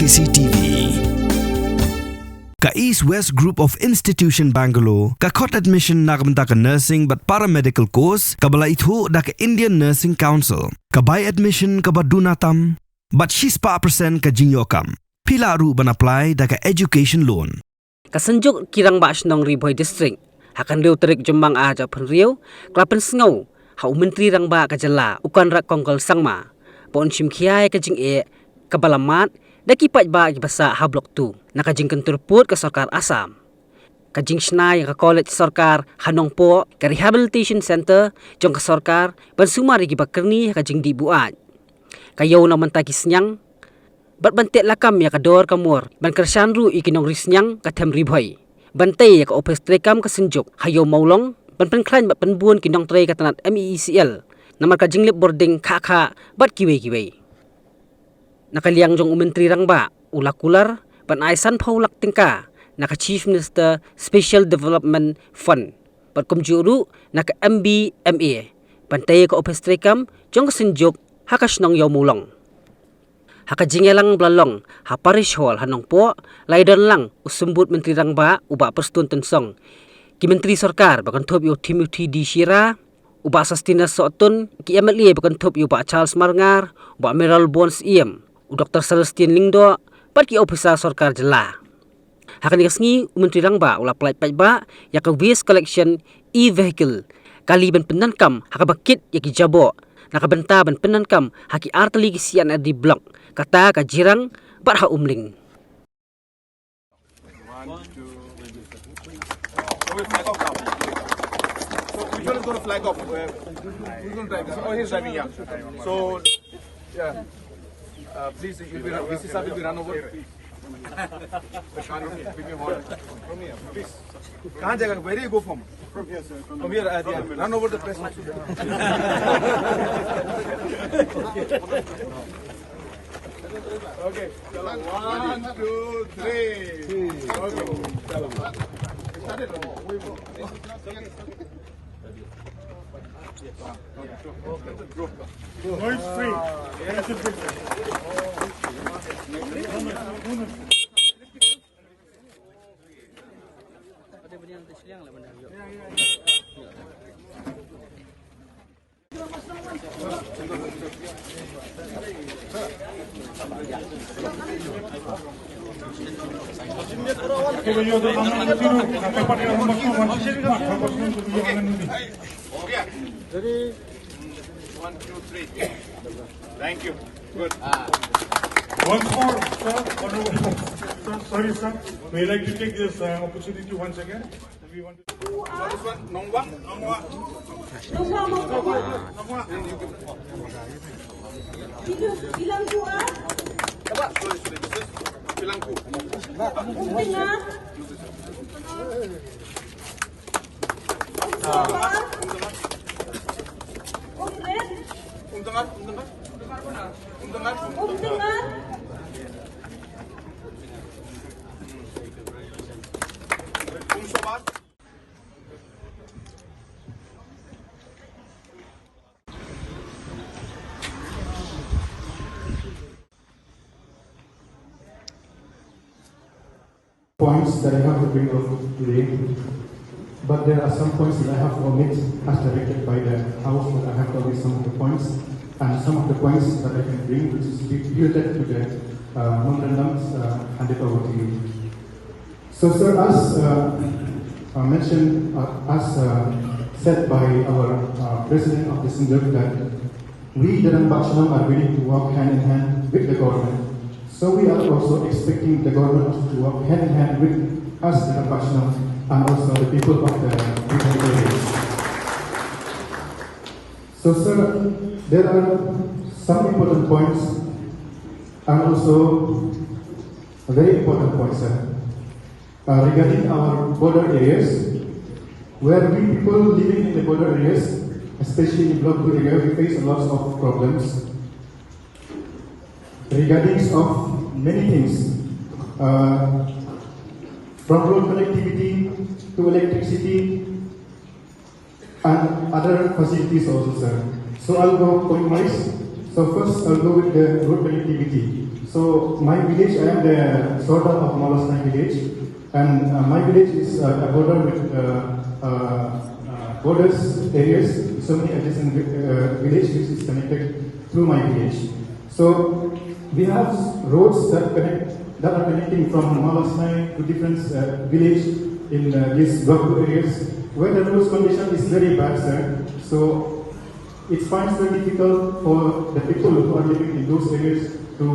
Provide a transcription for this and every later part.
CCTV. Ka East West Group of Institution Bangalore, ka khot admission nakamta ka nursing but paramedical course, ka bala ithu da ka Indian Nursing Council, ka buy admission ka badunatam, but she's pa percent ka Jingeh pila ru ban apply da ka education loan. Kasanjuk kirang bash nong Ribhoi district, hakan liu terik jembang aja penriu, ka Pynsngew, hau Myntri Rangbah ka jala, ukan rak kongkol sangma, pon shimkhiai ka Jingeh, ka balamat, daki Paidbah basa ha blok 2 nakajing kenturput ka sarkar Assam kajing snai ka college sarkar hanong po ka rehabilitation center jong ka sarkar bansumari gi bakerni kajing dibuat kayo na mantaki snyang bat bantet lakam ya kador kamor ban kersanru ikinong risnyang ka them Ribhoi bantay ka opestrekam ka senjuk hayo maulong ban penklan bat penbun kinong tre ka tanat MECL namar kajing lip boarding kha bat kiwe nakaliang jong Myntri Rangbah ulakular ban aisan phaulak tingka naka Chief Minister Special Development Fund pat kumjuru naka MBMA pantay ka opestrekam jong senjuk hakasnong yaw mulong haka jingelang blalong ha parish hall hanong po laidan lang usumbut Myntri Rangbah uba perstun tensong ki Menteri Sarkar bakan thop yo Timothy D Shira uba Sastina Sotun ki MLA bakan thop yo ba Charles Marngar uba Meral Bones Dr. Celestine Lingdo, pergi ofisa sarkar jela. Hakan kasngi Myntri Rangbah ulah pelai Paidbah yak waste collection e-vehicle kali ban penankam haka bakit yak jabo nakabenta ban penankam haki arteli kisian di blok kata ka jirang barha umling. Flag off. We're going to drive this. Oh, he's driving, yeah. So, yeah. Please, VC sir will be run over. From here, please. Kahan jagah? Where do you go from? From here, sir. From here, run over the press. Okay. 1, 2, 3. Okay. Started. Noise free. Ready? 1, 2, 3. Thank you. Good. Once more, sir. Sorry, sir. May I like to take this opportunity once again? We want to. What is one? Rangbah? Bilang dua. Sorry. This is Bilangku. Points that I have to bring out today, but there are some points that I have to omit as directed by the House, but I have to omit some of the points, and some of the points that I can bring, which is related to the memorandums handed over to you. So, sir, as mentioned, as said by our President of the Synod, that we, the Rangbah are willing to work hand in hand with the government. So we are also expecting the government to work hand in hand with us, the Rangbah, and also the people of the Ribhoi areas. So, sir, there are some important points, and also a very important point, sir, regarding our border areas, where we people living in the border areas, especially in Block 2 area, we face a lot of problems regarding of many things, from road connectivity to electricity and other facilities also, sir. So I'll go point wise. So first I'll go with the road connectivity. So my village, I am the sort of Malasnai village, and my village is a border with borders areas, so many adjacent villages which is connected through my village. So we have roads that are connecting from Malasnai to different village in these block 2 areas where the road condition is very bad, sir. So it finds very difficult for the people who are living in those areas to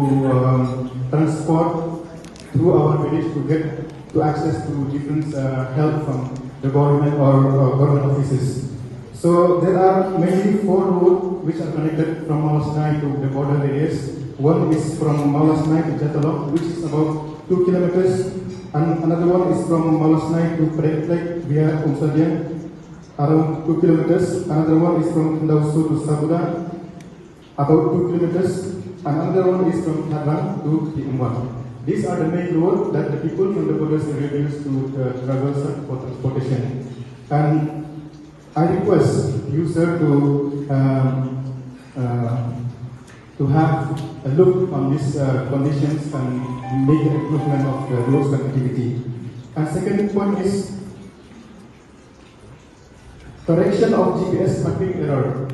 transport through our village to get to access to different help from the government or government offices. So there are mainly 4 roads which are connected from Malasnai to the border areas. One is from Malasnai to Jatalong, which is about 2 kilometers, and another one is from Malasnai to Paidbah via Umsadian, around 2 kilometers. Another one is from Ndausu to Sabuda, about 2 kilometers. Another one is from Hadlang to Tiumwan. These are the main roads that the people from the borders area use to travel for transportation. And I request you, sir, to have a look on these conditions and make an improvement of the road connectivity. And second point is correction of GPS mapping error.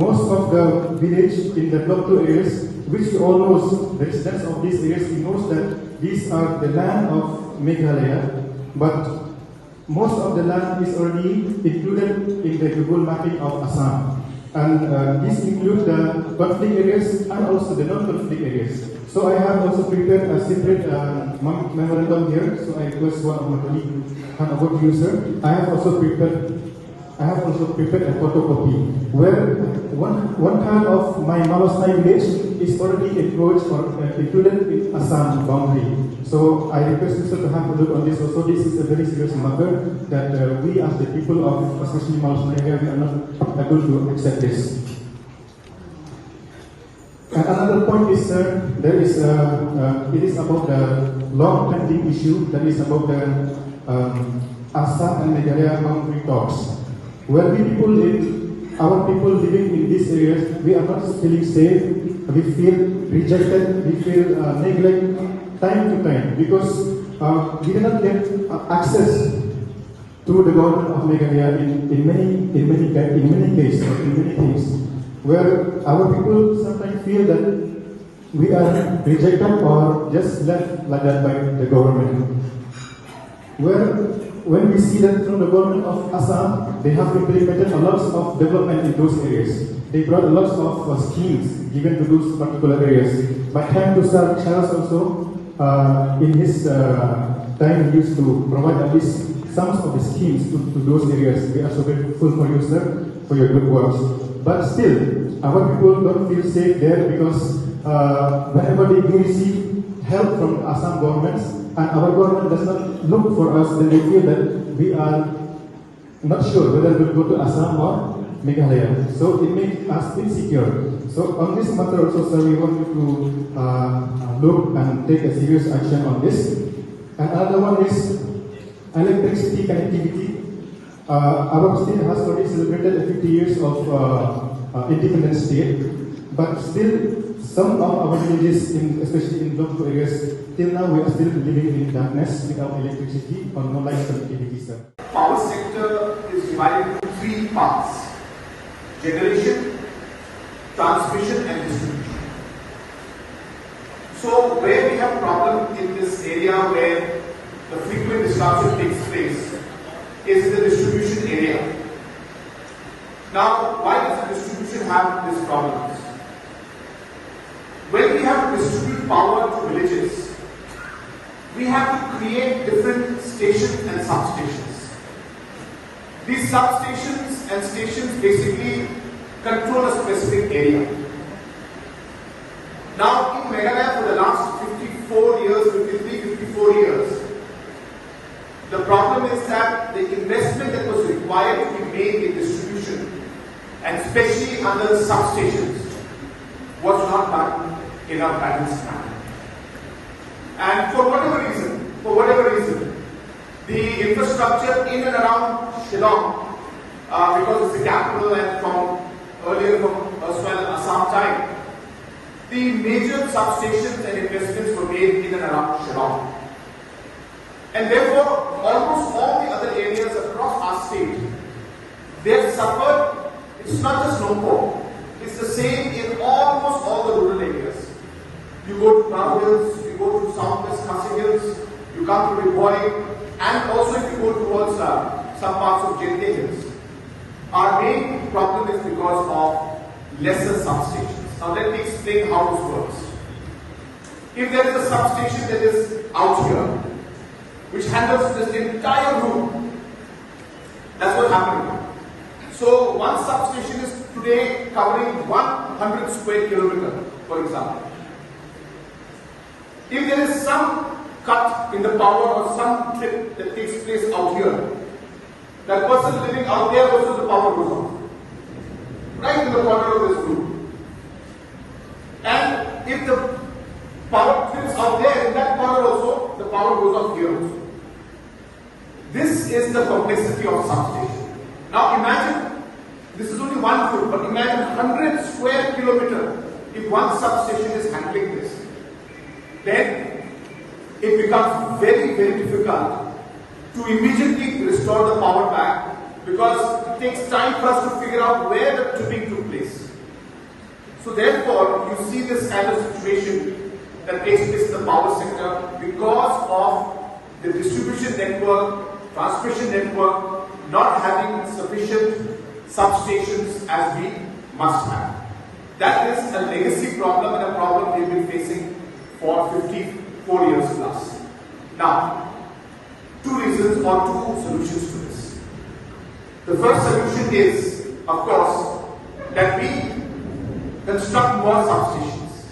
Most of the village in the block 2 areas, which we all know, the residents of these areas, we know that these are the land of Meghalaya, but most of the land is already included in the Google mapping of Assam. And these include the conflict areas and also the non-conflict areas. So I have also prepared a separate memorandum here, so I request one of my colleagues to hand over to you, sir. I have also prepared a photocopy where one part of my Malasnai village is already encroached or included in Assam boundary. So I request you, sir, to have a look on this also. This is a very serious matter that we as the people of especially Malasnai area, we are not able to accept this. And another point is, sir, it is about the long pending issue that is about the Assam and Meghalaya boundary talks. Where our people living in these areas, we are not feeling safe, we feel rejected, we feel neglected time to time because we cannot get access to the government of Meghalaya in many cases, in many things, where our people sometimes feel that we are rejected or just left like that by the government. When we see that from the government of Assam, they have implemented a lot of development in those areas. They brought a lot of schemes given to those particular areas. But time to start, Charles also, in his time, he used to provide at least some of the schemes to those areas. We are so grateful for you, sir, for your good works. But still, our people don't feel safe there because whenever they do receive help from Assam governments, and our government does not look for us, then they feel that we are not sure whether we'll go to Assam or Meghalaya. So it makes us insecure. So on this matter also, sir, we want you to look and take a serious action on this. And another one is electricity connectivity. Our state has already celebrated 50 years of independent state, but still some of our villages, especially in block 2 areas, till now we are still living in darkness without electricity or no light connectivity, sir. Power sector is divided into 3 parts: generation, transmission and distribution. So where we have problem in this area where the frequent disruption takes place is in the distribution area. Now, why does the distribution have these problems? When we have to distribute power to villages, we have to create different stations and substations. These substations and stations basically control a specific area. Now, in Meghalaya for the last 54 years, the problem is that the investment that was required to be made in distribution, and especially under substations, was not done in a balanced manner. And for whatever reason, the infrastructure in and around Shillong, because it's the capital and from earlier from Assam time, the major substations and investments were made in and around Shillong. And therefore, almost all the other areas across our state, they have suffered. It's not just Nongpo, it's the same in almost all the rural areas. You go to Brown Hills, you go to Southwest Khasi Hills, you come to Ribhoi, and also if you go towards some parts of Jingeh Hills. Our main problem is because of lesser substations. Now let me explain how this works. If there is a substation that is out here, which handles this entire route, that's what happened. So one substation is today covering 100 square kilometer, for example. If there is some cut in the power or some trip that takes place out here, that person living out there also the power goes off. Right in the corner of this room. And if the power trips out there, in that corner also, the power goes off here also. This is the complexity of substation. Now imagine, this is only one route, but imagine 100 square kilometer if one substation is handling this. Then it becomes very, very difficult to immediately restore the power back, because it takes time for us to figure out where the tripping took place. So therefore, you see this kind of situation that takes place in the power sector because of the distribution network, transmission network not having sufficient substations as we must have. That is a legacy problem and a problem we've been facing for 54 years plus. Now, two reasons or two solutions to this. The first solution is, of course, that we construct more substations.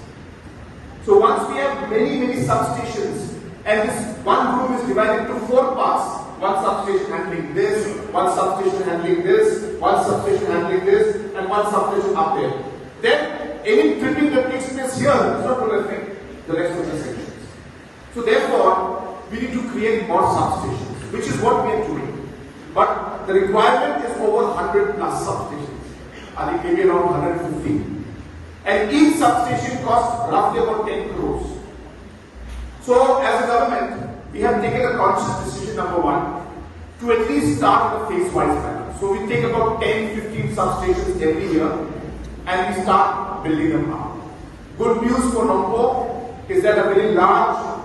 So once we have many substations, and this one room is divided into 4 parts, one substation handling this, one substation handling this, one substation handling this, and one substation up there. Then any tripping that takes place here is not going to affect the rest of the sections. So therefore, we need to create more substations, which is what we are doing. But the requirement is over 100 plus substations. I think maybe around 150. And each substation costs roughly about 10 crores. So as a government, we have taken a conscious decision, number one, to at least start in a phase-wise manner. So we take about 10-15 substations every year and we start building them up. Good news for Nongpo is that a very large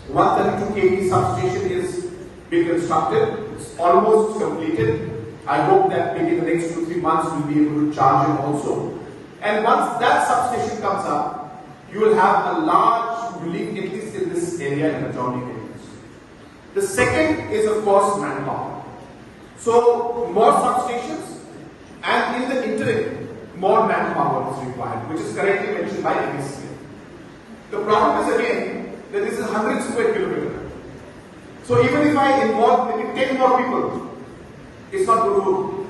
132 kV substation is being constructed. It's almost completed. I hope that maybe in the next 2-3 months we'll be able to charge it also. And once that substation comes up, you will have a large relief, at least in this area, in the adjoining areas. The second is, of course, manpower. So more substations, and in the interim, more manpower is required, which is correctly mentioned by MSCA. The problem is again that this is 100 square kilometer. So even if I involve maybe 10 more people, it's not going to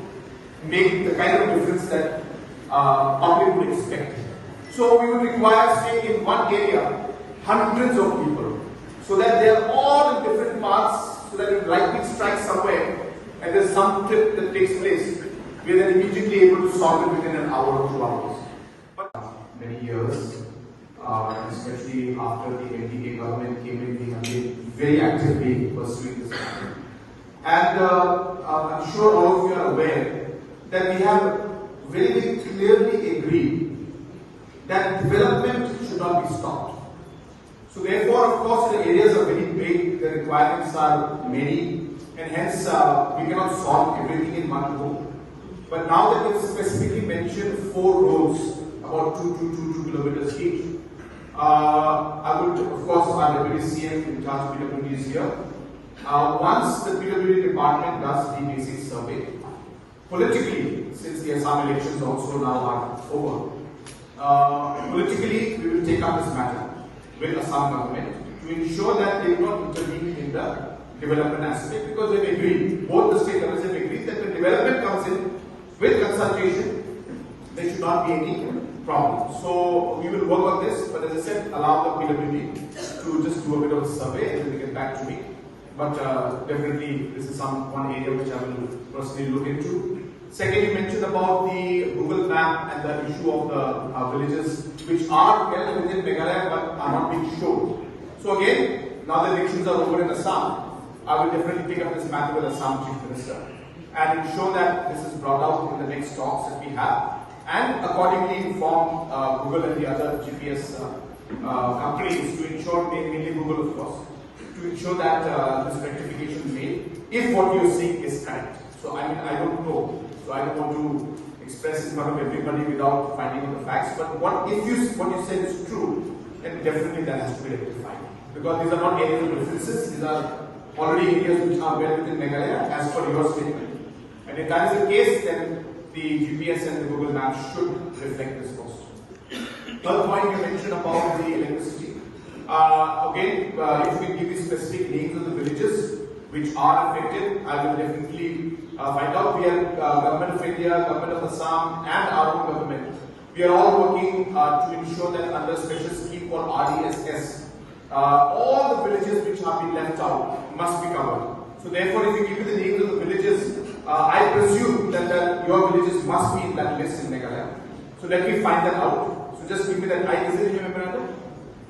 make the kind of difference that public would expect. So we would require, say, in one area, hundreds of people, so that they are all in different parts, so that if lightning strikes somewhere and there's some trip that takes place, we are then immediately able to solve it within an hour or 2 hours. But many years, especially after the NDA government came in, we have been very actively pursuing this matter. And I'm sure all of you are aware that we have very clearly agreed that development should not be stopped. So therefore, of course, the areas are very big, the requirements are many, and hence we cannot solve everything in one go. But now that we've specifically mentioned 4 roads, about 2 kilometers each, I would, of course, our Deputy CM in charge of PWD is here. Once the PWD department does the basic survey, politically, since the Assam elections also now are over, politically we will take up this matter with Assam government to ensure that they will not intervene in the development aspect, because they've agreed, both the state governments have agreed that when development comes in with consultation, there should not be any problem. So we will work on this, but as I said, allow the PWD to just do a bit of a survey and then they get back to me. But definitely this is one area which I will personally look into. Second, you mentioned about the Google map and the issue of the villages which are held within Meghalaya but are not being shown. So again, now the elections are over in Assam, I will definitely pick up this matter with Assam Chief Minister and ensure that this is brought out in the next talks that we have, and accordingly inform Google and the other GPS companies to ensure, mainly Google of course, to ensure that this rectification is made if what you are saying is correct. So I mean, I don't know, so I don't want to express in front of everybody without finding out the facts. But what you said is true, then definitely that has to be rectified, because these are not areas of differences. These are already areas which are well within Meghalaya as per your statement. And if that is the case, then the GPS and the Google Maps should reflect this also. Third point you mentioned about the electricity. Again, if we give you specific names of the villages which are affected, I will definitely find out. We are Government of India, Government of Assam and our own government. We are all working to ensure that under a special scheme called RDSS, all the villages which have been left out must be covered. So therefore, if you give me the names of the villages, I presume that your villages must be in that list in Meghalaya. So let me find that out. So just give me that. Is it in your memorandum?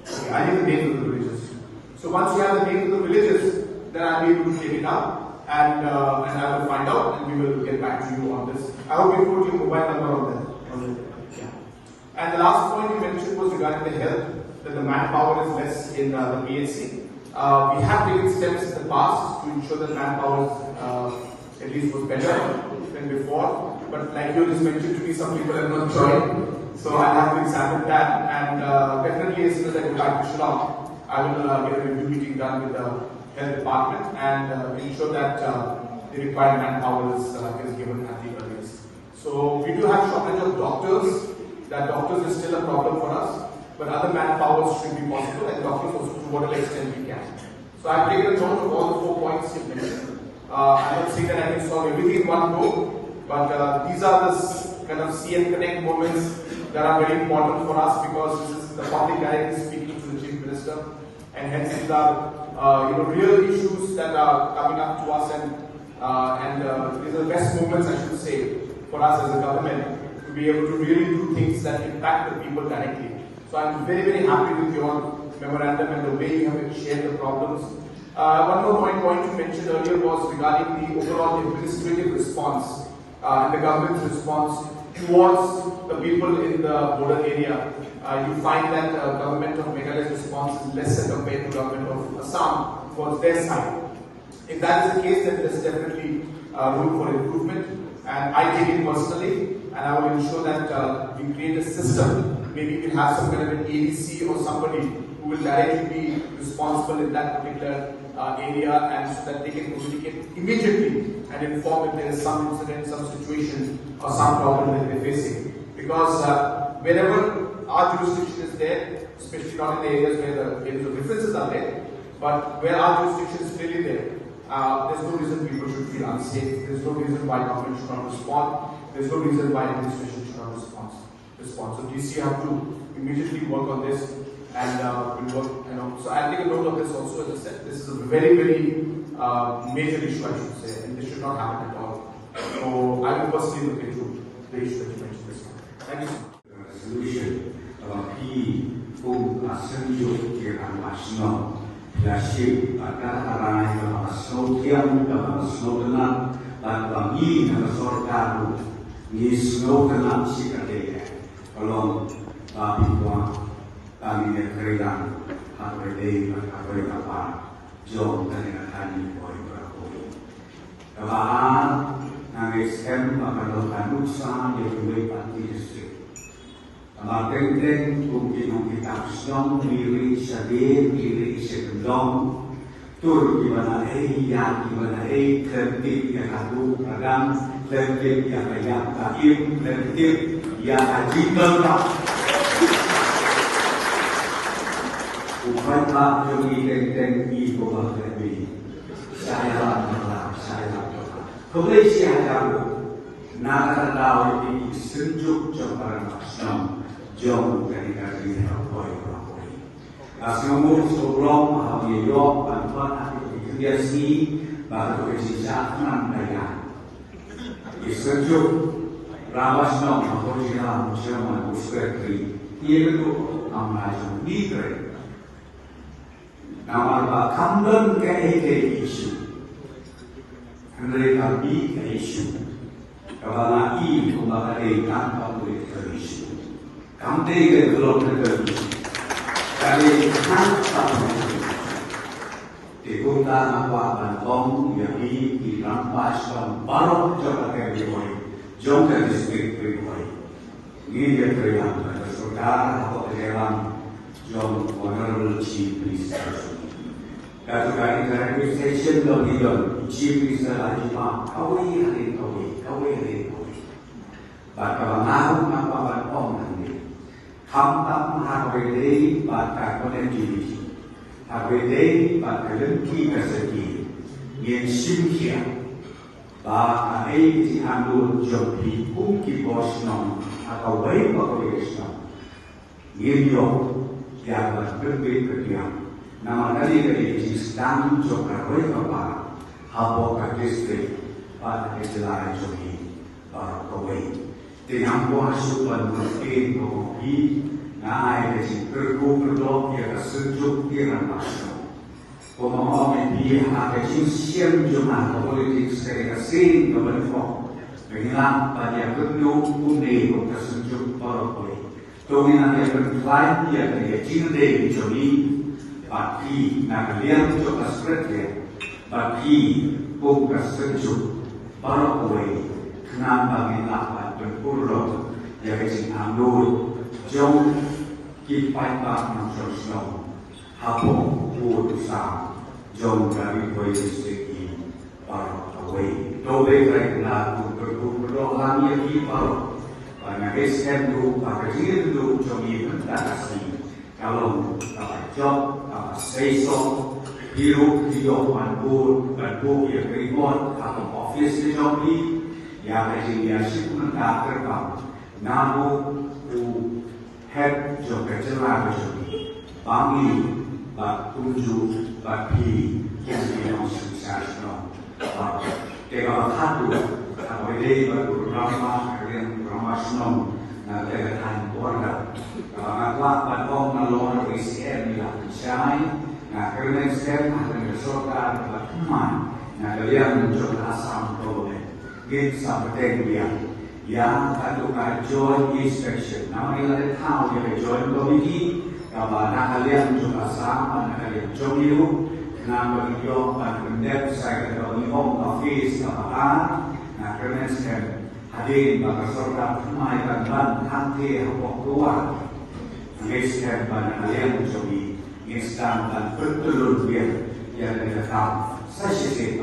Okay, I need the names of the villages. So once you have the names of the villages, then I'll be able to take it up and I will find out and we will get back to you on this. I hope you put your mobile number on there. Yeah. And the last point you mentioned was regarding the health, that the manpower is less in the PHC. We have taken steps in the past to ensure that manpower at least was better than before. But like you just mentioned to me, some people have not joined. So I'll have to examine that, and definitely as soon as I go back to Shillong, I will get a review meeting done with the health department and ensure that the required manpower is given at the earliest. So we do have shortage of doctors. That doctors is still a problem for us, but other manpower should be possible, and doctors also to whatever extent we can. So I've taken a note of all the 4 points you mentioned. I'm not saying that I can solve everything in one go, but these are the kind of see and connect moments that are very important for us, because this is the public directly speaking to the Chief Minister, and hence these are real issues that are coming up to us, and these are the best moments, I should say, for us as a government to be able to really do things that impact the people directly. So I'm very, very happy with your memorandum and the way you have shared the problems. One more point you mentioned earlier was regarding the overall administrative response and the government's response towards the people in the border area. You find that government of Meghalaya's response is lesser compared to government of Assam towards their side. If that is the case, then there's definitely room for improvement, and I take it personally, and I will ensure that we create a system. Maybe we'll have some kind of an ABC or somebody who will directly be responsible in that particular area, and so that they can communicate immediately and inform if there is some incident, some situation or some problem that they're facing. Because wherever our jurisdiction is there, especially not in the areas where the areas of differences are there, but where our jurisdiction is clearly there, there's no reason people should feel unsafe. There's no reason why government should not respond. There's no reason why administration should not respond. So DC have to immediately work on this, and will work. So I'll take a note of this also. As I said, this is a very, very major issue, I should say, and this should not happen at all. So I will personally look into the issue that you mentioned this one. Thank you so much. Resolution of P. Pynsngew Rangbah Lasib akan Snowtiam dan Snowdenat dan bagi dan Srsrb ni Snowdenat si kadeh kalau Paidbah kami kerjaan hari hari apa jom dengan kami Ribhoi kebaan nangis akan lakukan usaha yang lebih distrik. Teng mungkin kita senang diri sedih, diri sebelum tur gimana tertib yang aku pegang, tertib yang banyak kaim, tertib yang ajibel tak. Upaya jeli teng ibu lebih saya lah. Kemudian saya nak tahu ini sejuk jembaran senang. Jom dari Ribhoi. Semua sebelum mengambil bantuan aktivitas baru kesihatan daya. Sejuk rawas nom mengujian Jerman Srsrb Ia itu nama yang Myntri. Nama kamdan ke isu. Mereka bi isu. Kalau i kumbali tanpa politik isu. Kamde ke belum isu. Kali tanpa Dikota apa bantong yang di Rangbah baru coba ke Ribhoi, jom ke distrik Ribhoi. Ini dia terang pada saudara atau terang jom honorable chief minister. Kata kali station dominan chief minister lagi mah kawai hari. Bakal nahu apa bantong nanti. Hamtam harway bakal connectivity. Harway bakal lengki kesegi. Yang simkia. Ba ai di andu jobi ki bos nom atau baik bakal Ngiryo yang berbeda ketiang. Nama dari di sedang jogar baik apa habo ka distrik pada kejelai jogi baru kawai. Dengan puasupan mungkin kopi naik dari bergubernur yang sejuk di Rangbah. Pemaham ini ada siang jumlah politik secara sin kebentuk mengilang pada bentuk kuning untuk sejuk paroi. Dominan yang berklaim dia dari Jingeh Joni bagi nakalian untuk Srsrb bagi bukan sejuk paroi kenapa mengapat berpuluh yang ambil jom ki Paidbah Srsrb habong urusan jom dari distrik ini paroi. Dobe kerana berpuluh lama ki paroi. Karena SRSrb pakai dulu jogi mentasi kalau job sesuatu hidup bantu yang remote atau office jogi yang dia sih mendapat namu head job kerja jogi bangi tunjuk bagi yang dia sukses kalau satu kalau ini beberapa Rangbah na tegatan borda. Nagwa patong na lor ICM nila siyay na kerana step akan bersokat berteman na kalian mencoba asam tole git sampai dia yang katuka join inspection. Nama nila tahu dia join committee kalau kalian mencoba sama na kalian jomiu na beriyo pandemik saya kalau ni home office kapaan na kerana step hadir bagi saudara mai dan hanti hapok keluar mengisahkan pada kalian mencobi instan dan betul dia yang datang sesuai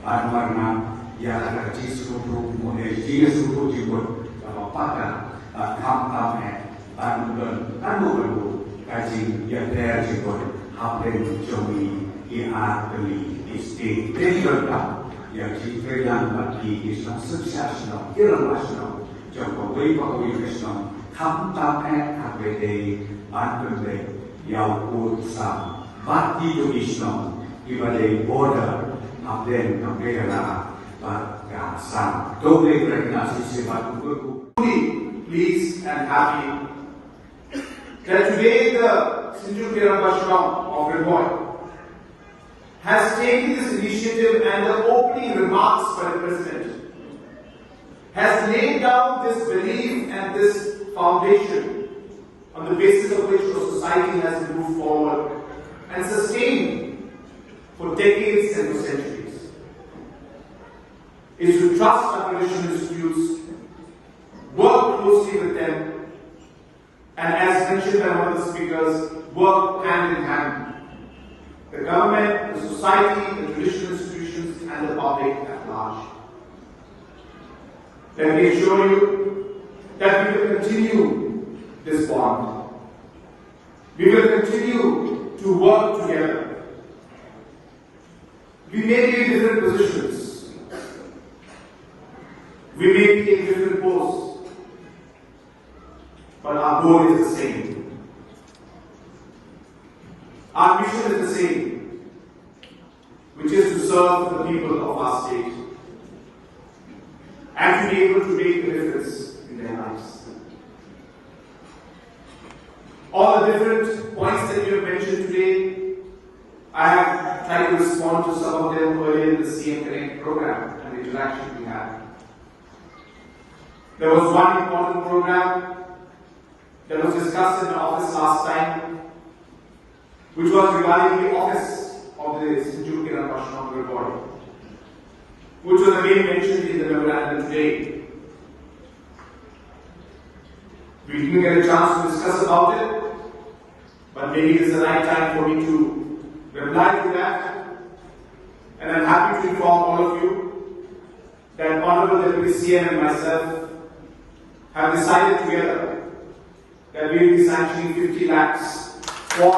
pada warna yang ada di seluruh Malaysia seluruh jibut kalau pada kam-kam anu kaji yang der jibut hampir mencobi ia beli isti terlibat yang diberikan bagi Islam sukses Islam Rangbah Jokowi Pakowi Islam kamtapet APD Bantuan yang urusan bagi Islam ibadah border abden kembali bagasan doble regnasi sebab itu. Pleased and happy that today the Srsrb of Ribhoi has taken this initiative and the opening remarks by the President has laid down this belief and this foundation on the basis of which our society has moved forward and sustained for decades and for centuries, is to trust our traditional institutes, work closely with them, and as mentioned by one of the speakers, work hand in hand. The government, the society, the traditional institutions, and the public at large. Let me assure you that we will continue this bond. We will continue to work together. We may be in different positions. We may be in different posts. But our goal is the same. Our mission is the same, which is to serve the people of our state and to be able to make a difference in their lives. all the different points that you have mentioned today. I have tried to respond to some of them earlier in the CM Connect program and the interaction we had. There was one important program that was discussed in the office last time, which was regarding the office of the Ribhoi, which was again mentioned in the memorandum today. We didn't get a chance to discuss about it, but maybe this is the right time for me to reply to that. And I'm happy to inform all of you that Honorable Deputy CM and myself have decided together that we will be sanctioning 50 lakhs for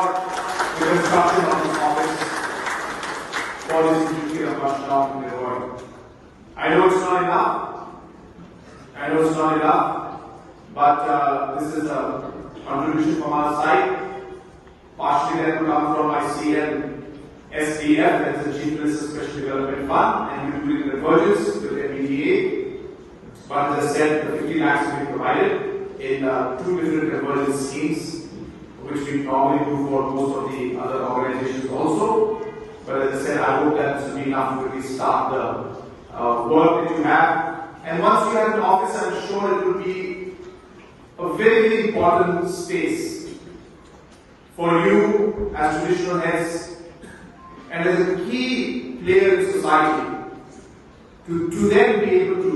the construction of this office for this Institute of Ribhoi. I know it's not enough. But this is a contribution from our side. Partially that will come from ICN SDF, that is the Chief Minister's Special Development Fund, and we will do it in accordance with MEDA. But as I said, the 50 lakhs will be provided in two different convergence schemes, which we normally do for most of the other organizations also. But as I said, I hope that this will be enough to really start the work that you have. And once you have an office, I'm sure it will be a very, very important space for you as traditional heads and as a key player in society to then be able to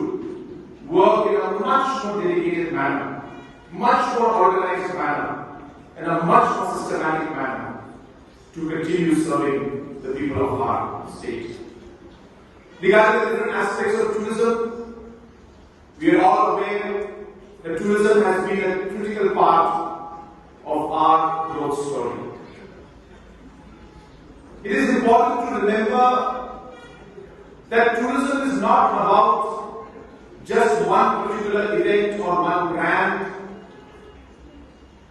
work in a much more dedicated manner, much more organized manner, and a much more systematic manner to continue serving the people of our state. Regarding the different aspects of tourism, we are all aware that tourism has been a critical part of our growth story. It is important to remember that tourism is not about just one particular event or one brand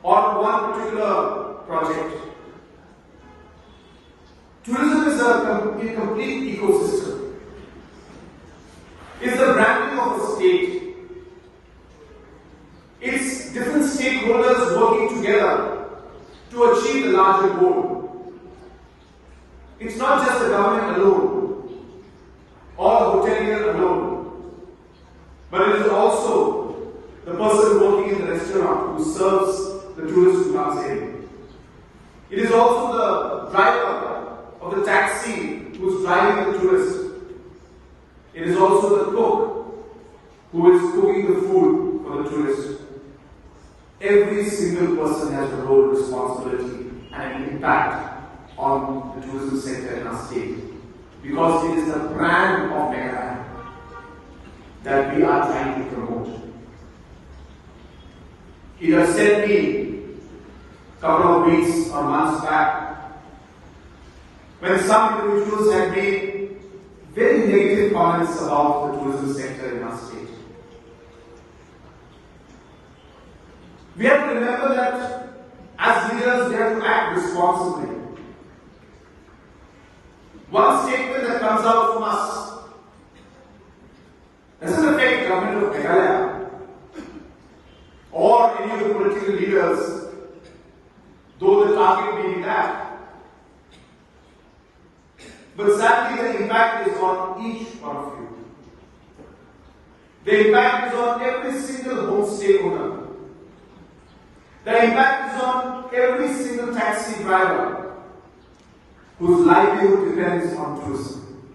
or one particular project. Tourism is a complete ecosystem. It's the branding of a state. It's different stakeholders working together to achieve the larger goal. It's not just the government alone or the hotelier alone, but it is also the person working in the restaurant who serves the tourist who comes in. It is also the driver of the taxi who is driving the tourist. It is also the cook who is cooking the food for the tourist. Every single person has a role, responsibility, and an impact on the tourism sector in our state, because it is the brand of Meghalaya that we are trying to promote. It has sent me a couple of weeks or months back when some individuals had made very negative comments about the tourism sector in our state. We have to remember that as leaders, we have to act responsibly. One statement that comes out from us doesn't affect the government of Meghalaya or any of the political leaders, though the target may be that. But sadly, the impact is on each one of you. The impact is on every single homestay owner. The impact is on every single taxi driver whose livelihood depends on tourism.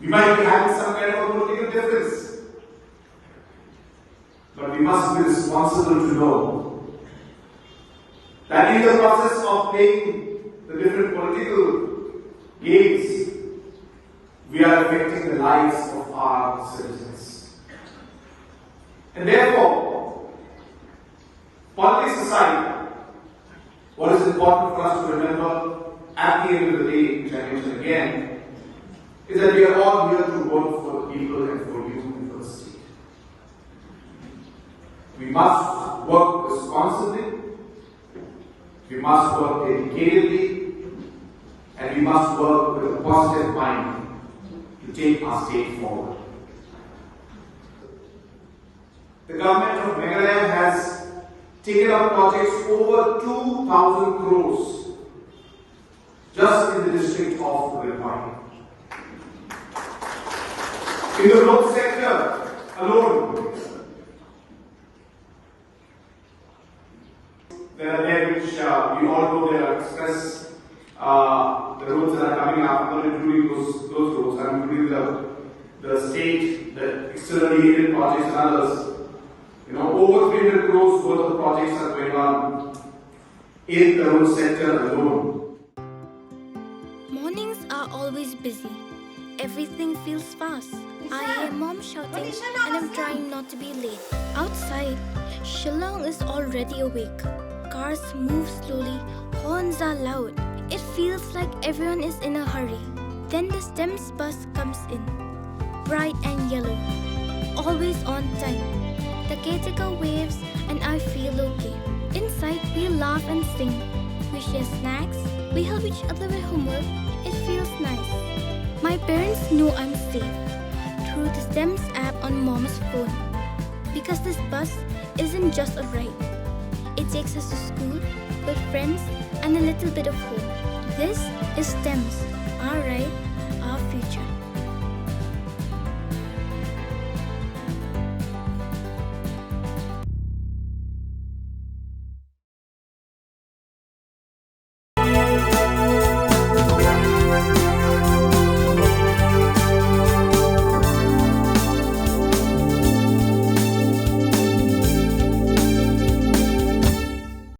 We might be having some kind of a political difference, but we must be responsible to know that in the process of playing the different political games, we are affecting the lives of our citizens. And therefore, politics aside, what is important for us to remember at the end of the day, which I mentioned again, is that we are all here to work for the people and for you and for the state. We must work responsibly, we must work dedicatedly, and we must work with a positive mind to take our state forward. The government of Meghalaya has taken up projects over 2,000 crores just in the district of Ribhoi. In the road sector alone, there are there which we all know there are express the roads that are coming up. I'm not including those roads. I'm including the state, the externally aided projects and others. You know, over 300 crores worth of projects are going on in the road sector alone. Mornings are always busy. Everything feels fast. I hear mom shouting and I'm trying not to be late. Outside, Shillong is already awake. Cars move slowly, horns are loud. It feels like everyone is in a hurry. Then the STEMS bus comes in, bright and yellow, always on time. The caretaker waves and I feel okay. Inside, we laugh and sing. We share snacks. We help each other with homework. It feels nice. My parents know I'm safe through the STEMS app on mom's phone. Because this bus isn't just a ride. It takes us to school with friends and a little bit of home. This is STEMS, our ride